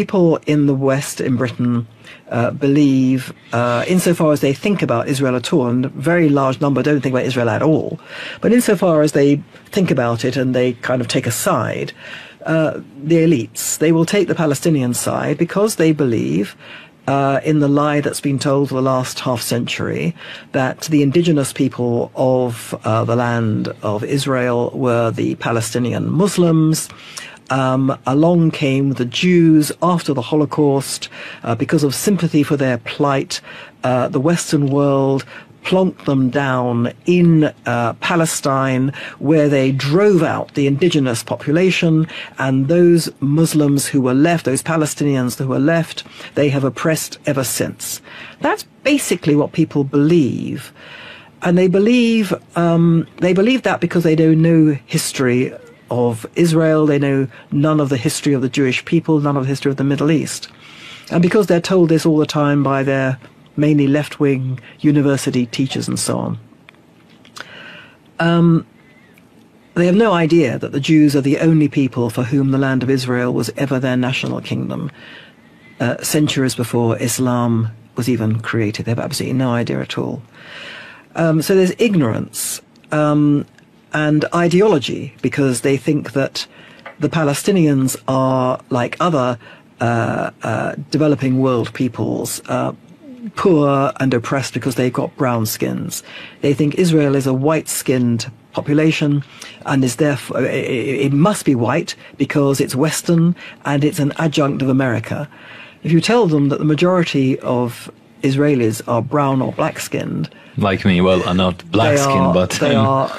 people in the West, in Britain, believe, insofar as they think about Israel at all, and a very large number don't think about Israel at all, but insofar as they think about it and they kind of take a side, the elites, they will take the Palestinian side because they believe, in the lie that's been told for the last half century, that the indigenous people of the land of Israel were the Palestinian Muslims. Along came the Jews after the Holocaust. Because of sympathy for their plight, the Western world plonked them down in Palestine, where they drove out the indigenous population, and those Muslims who were left, those Palestinians who were left, they have oppressed ever since. That's basically what people believe. And they believe that because they don't know history of Israel, they know none of the history of the Jewish people, none of the history of the Middle East. And because they're told this all the time by their mainly left-wing university teachers and so on, they have no idea that the Jews are the only people for whom the land of Israel was ever their national kingdom, centuries before Islam was even created. They have absolutely no idea at all. So there's ignorance and ideology, because they think that the Palestinians are like other developing world peoples, poor and oppressed because they've got brown skins. They think Israel is a white-skinned population and is therefore, it must be white because it's Western and it's an adjunct of America. If you tell them that the majority of Israelis are brown or black-skinned, like me, well, I'm not black-skinned, but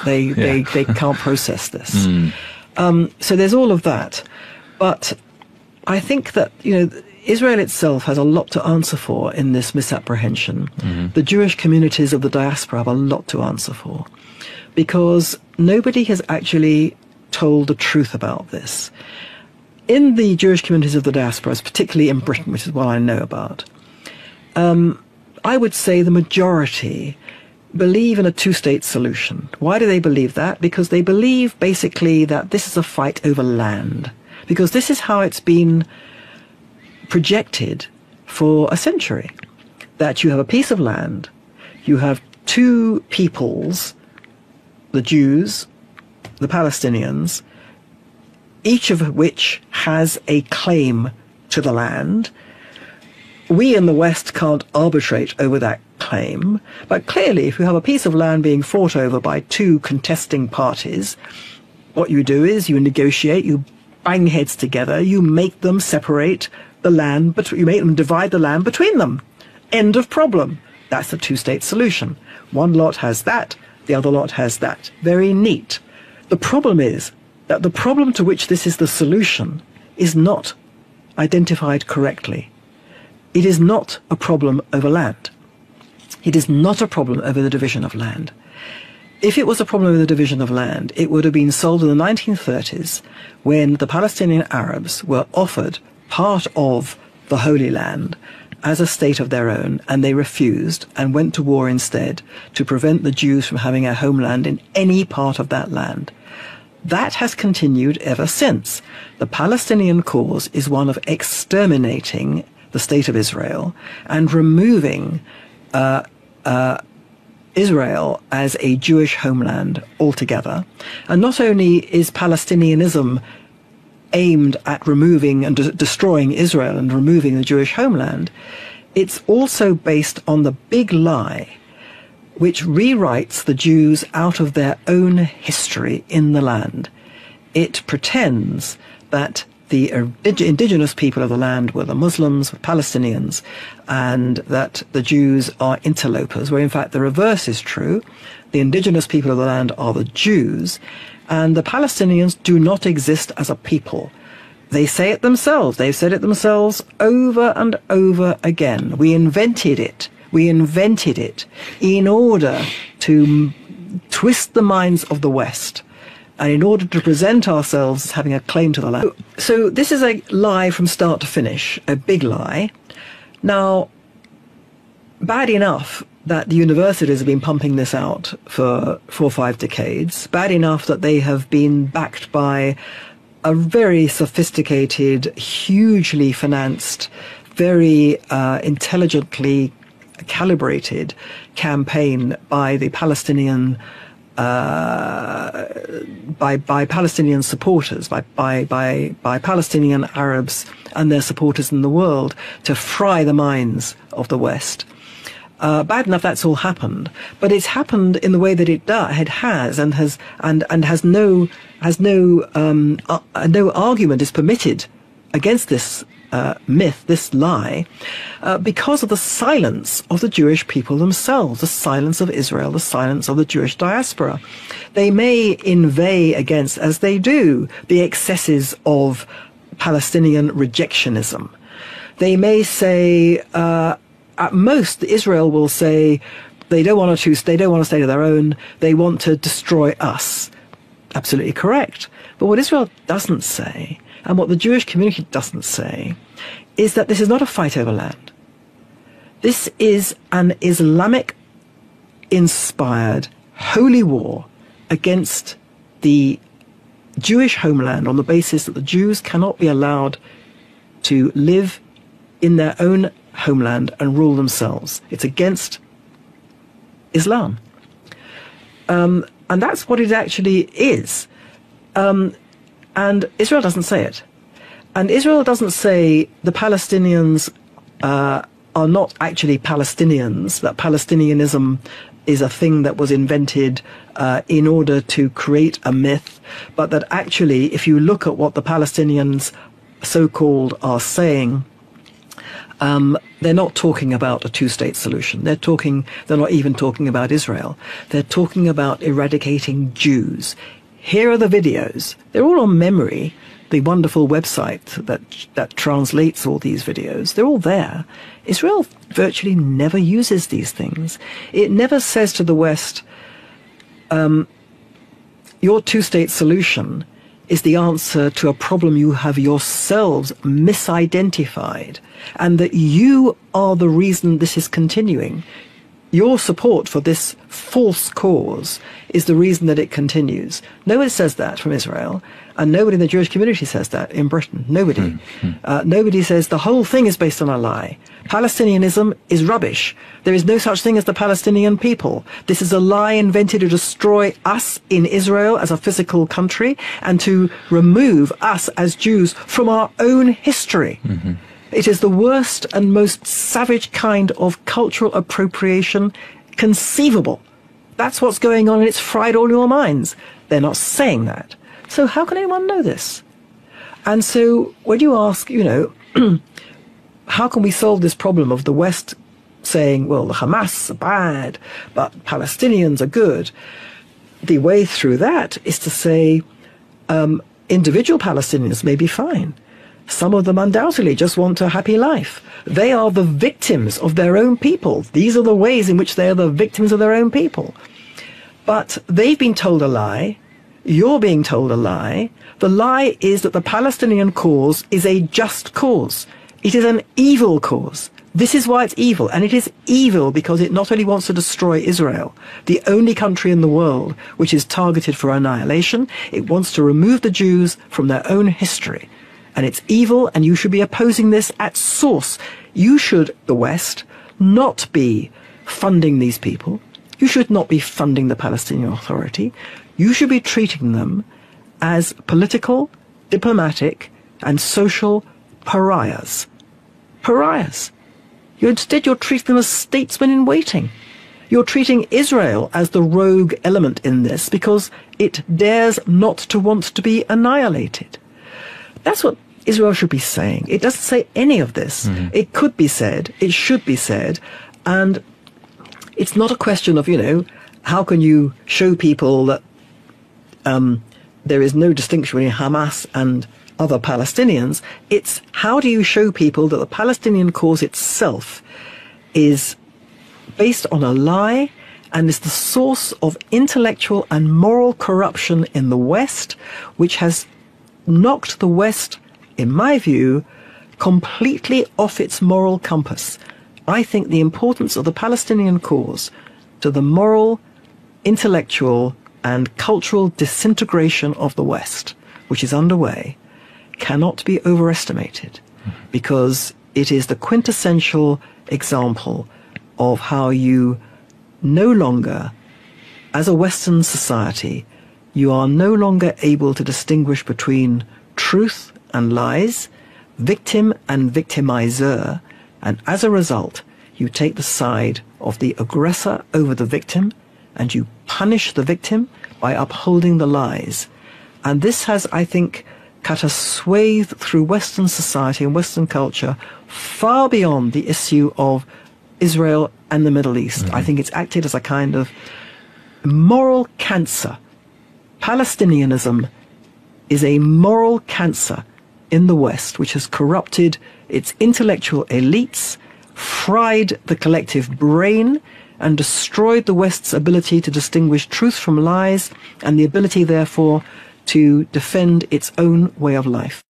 they can't process this. So there's all of that, but I think that, you know, Israel itself has a lot to answer for in this misapprehension. The Jewish communities of the diaspora have a lot to answer for, because nobody has actually told the truth about this. In the Jewish communities of the diaspora, particularly in Britain, which is what I know about, I would say the majority believe in a two-state solution. Why do they believe that? Because they believe basically that this is a fight over land, because this is how it's been projected for a century, that you have a piece of land, you have two peoples, the Jews, the Palestinians, each of which has a claim to the land. We in the West can't arbitrate over that claim, but clearly if you have a piece of land being fought over by two contesting parties, what you do is you negotiate, you bang heads together, you make them separate the land, but you make them divide the land between them. End of problem. That's the two-state solution. One lot has that, the other lot has that. Very neat. The problem is that the problem to which this is the solution is not identified correctly. It is not a problem over land. It is not a problem over the division of land. If it was a problem over the division of land, it would have been solved in the 1930s when the Palestinian Arabs were offered part of the Holy Land as a state of their own, and they refused and went to war instead to prevent the Jews from having a homeland in any part of that land. That has continued ever since. The Palestinian cause is one of exterminating the state of Israel and removing Israel as a Jewish homeland altogether. And not only is Palestinianism aimed at removing and destroying Israel and removing the Jewish homeland, it's also based on the big lie which rewrites the Jews out of their own history in the land. It pretends that the indigenous people of the land were the Muslims, Palestinians, and that the Jews are interlopers, where in fact the reverse is true. The indigenous people of the land are the Jews, and the Palestinians do not exist as a people. They say it themselves. They've said it themselves over and over again. We invented it. We invented it in order to twist the minds of the West, and in order to present ourselves as having a claim to the land. So this is a lie from start to finish, a big lie. Now, bad enough that the universities have been pumping this out for 4 or 5 decades, bad enough that they have been backed by a very sophisticated, hugely financed, very intelligently calibrated campaign by the Palestinian by Palestinian supporters, by Palestinian Arabs and their supporters in the world to fry the minds of the West. Bad enough that's all happened, but it's happened in the way that it has no argument is permitted against this myth, this lie, because of the silence of the Jewish people themselves, the silence of Israel, the silence of the Jewish diaspora. They may inveigh against, as they do, the excesses of Palestinian rejectionism. They may say, at most, Israel will say, they don't want to state of their own, they want to destroy us. Absolutely correct. But what Israel doesn't say, and what the Jewish community doesn't say, is that this is not a fight over land. This is an Islamic-inspired holy war against the Jewish homeland on the basis that the Jews cannot be allowed to live in their own homeland and rule themselves. It's against Islam. And that's what it actually is. And Israel doesn't say it. And Israel doesn't say the Palestinians are not actually Palestinians, that Palestinianism is a thing that was invented in order to create a myth, but that actually, if you look at what the Palestinians so-called are saying, they're not talking about a two-state solution. They're not even talking about Israel. They're talking about eradicating Jews. Here are the videos. They're all on Memory, the wonderful website that translates all these videos. They're all there. Israel virtually never uses these things. It never says to the West, your two-state solution is the answer to a problem you have yourselves misidentified, and that you are the reason this is continuing. Your support for this false cause is the reason that it continues. Nobody says that from Israel, and nobody in the Jewish community says that in Britain. Nobody. Nobody says the whole thing is based on a lie. Palestinianism is rubbish. There is no such thing as the Palestinian people. This is a lie invented to destroy us in Israel as a physical country and to remove us as Jews from our own history. It is the worst and most savage kind of cultural appropriation conceivable. That's what's going on, and it's fried all your minds. They're not saying that. So how can anyone know this? And so when you ask, how can we solve this problem of the West saying, well, the Hamas are bad, but Palestinians are good? The way through that is to say, individual Palestinians may be fine. Some of them undoubtedly just want a happy life. They are the victims of their own people. These are the ways in which they are the victims of their own people. But they've been told a lie. You're being told a lie. The lie is that the Palestinian cause is a just cause. It is an evil cause. This is why it's evil. And it is evil because it not only wants to destroy Israel, the only country in the world which is targeted for annihilation, it wants to remove the Jews from their own history. And it's evil, and you should be opposing this at source. You should, the West, not be funding these people. You should not be funding the Palestinian Authority. You should be treating them as political, diplomatic, and social pariahs. Pariahs. Instead, you're treating them as statesmen in waiting. You're treating Israel as the rogue element in this because it dares not to want to be annihilated. That's what Israel should be saying. It doesn't say any of this. It could be said, it should be said, and it's not a question of, how can you show people that there is no distinction between Hamas and other Palestinians. It's how do you show people that the Palestinian cause itself is based on a lie and is the source of intellectual and moral corruption in the West, which has knocked the West, in my view, completely off its moral compass. I think the importance of the Palestinian cause to the moral, intellectual, and cultural disintegration of the West. which is underway cannot be overestimated, because it is the quintessential example of how you no longer, as a Western society, you are no longer able to distinguish between truth and lies, victim and victimizer, and as a result, you take the side of the aggressor over the victim, and you punish the victim by upholding the lies. And this has, I think, cut a swathe through Western society and Western culture far beyond the issue of Israel and the Middle East. I think it's acted as a kind of moral cancer. Palestinianism is a moral cancer in the West, which has corrupted its intellectual elites, fried the collective brain, and destroyed the West's ability to distinguish truth from lies, and the ability, therefore, to defend its own way of life.